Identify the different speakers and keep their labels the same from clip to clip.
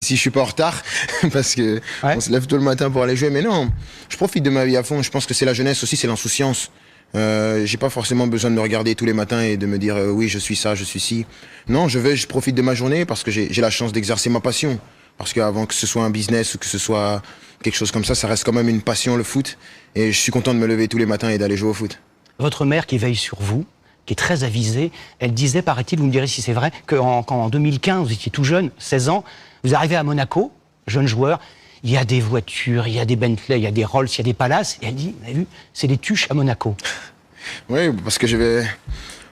Speaker 1: Si je suis pas en retard, parce que on se lève tôt le matin pour aller jouer, mais non, je profite de ma vie à fond. Je pense que c'est la jeunesse aussi, c'est l'insouciance. J'ai pas forcément besoin de me regarder tous les matins et de me dire oui, je suis ça, je suis ci. Non, je profite de ma journée parce que j'ai la chance d'exercer ma passion. Parce qu'avant que ce soit un business ou que ce soit quelque chose comme ça reste quand même une passion, le foot. Et je suis content de me lever tous les matins et d'aller jouer au foot.
Speaker 2: Votre mère qui veille sur vous, qui est très avisée, elle disait, paraît-il, vous me direz si c'est vrai, qu'en 2015, vous étiez tout jeune, 16 ans, vous arrivez à Monaco, jeune joueur, il y a des voitures, il y a des Bentley, il y a des Rolls, il y a des palaces, et elle dit, vous avez vu, c'est des tuches à Monaco.
Speaker 1: Oui, parce que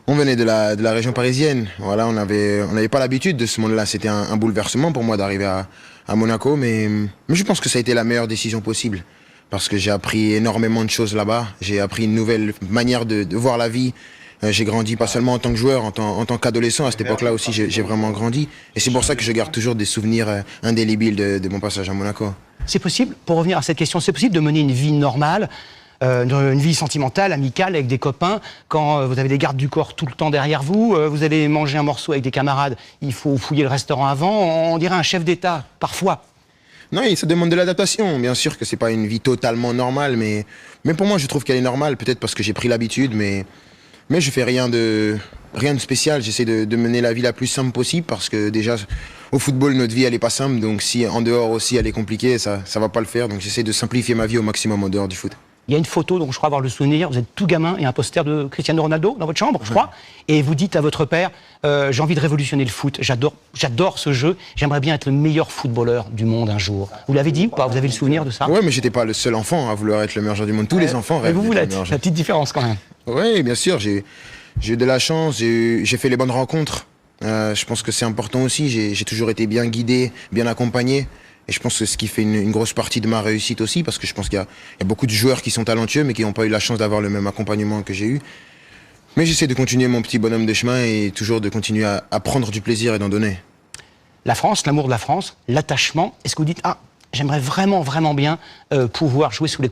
Speaker 1: on venait de la région parisienne. Voilà, on n'avait pas l'habitude de ce monde-là. C'était un bouleversement pour moi d'arriver à Monaco, mais je pense que ça a été la meilleure décision possible. Parce que j'ai appris énormément de choses là-bas. J'ai appris une nouvelle manière de voir la vie. J'ai grandi pas seulement en tant que joueur, en tant qu'adolescent. À cette époque-là aussi, j'ai vraiment grandi. Et c'est pour ça que je garde toujours des souvenirs indélébiles de mon passage à Monaco.
Speaker 2: C'est possible, pour revenir à cette question, c'est possible de mener une vie normale, une vie sentimentale, amicale, avec des copains, quand vous avez des gardes du corps tout le temps derrière vous, vous allez manger un morceau avec des camarades, il faut fouiller le restaurant avant, on dirait un chef d'État, parfois.
Speaker 1: Non, ça demande de l'adaptation. Bien sûr que c'est pas une vie totalement normale, mais pour moi, je trouve qu'elle est normale. Peut-être parce que j'ai pris l'habitude, mais je fais rien de spécial. J'essaie de mener la vie la plus simple possible parce que déjà, au football, notre vie, elle est pas simple. Donc si en dehors aussi, elle est compliquée, ça va pas le faire. Donc j'essaie de simplifier ma vie au maximum en dehors du foot.
Speaker 2: Il y a une photo dont je crois avoir le souvenir, vous êtes tout gamin et un poster de Cristiano Ronaldo dans votre chambre, je crois, et vous dites à votre père, j'ai envie de révolutionner le foot, j'adore ce jeu, j'aimerais bien être le meilleur footballeur du monde un jour. Vous l'avez dit ou pas? Vous avez le souvenir de ça?
Speaker 1: Ouais, mais j'étais pas le seul enfant à vouloir être le meilleur joueur du monde. Tous les enfants rêvent.
Speaker 2: Mais vous l'êtes,
Speaker 1: d'être le meilleur
Speaker 2: la petite différence quand même.
Speaker 1: Oui, bien sûr, j'ai eu de la chance, j'ai fait les bonnes rencontres. Je pense que c'est important aussi, j'ai toujours été bien guidé, bien accompagné. Et je pense que c'est ce qui fait une grosse partie de ma réussite aussi, parce que je pense qu'il y a beaucoup de joueurs qui sont talentueux, mais qui n'ont pas eu la chance d'avoir le même accompagnement que j'ai eu. Mais j'essaie de continuer mon petit bonhomme de chemin et toujours de continuer à prendre du plaisir et d'en donner.
Speaker 2: La France, l'amour de la France, l'attachement, est-ce que vous dites, ah, j'aimerais vraiment, vraiment bien pouvoir jouer sous les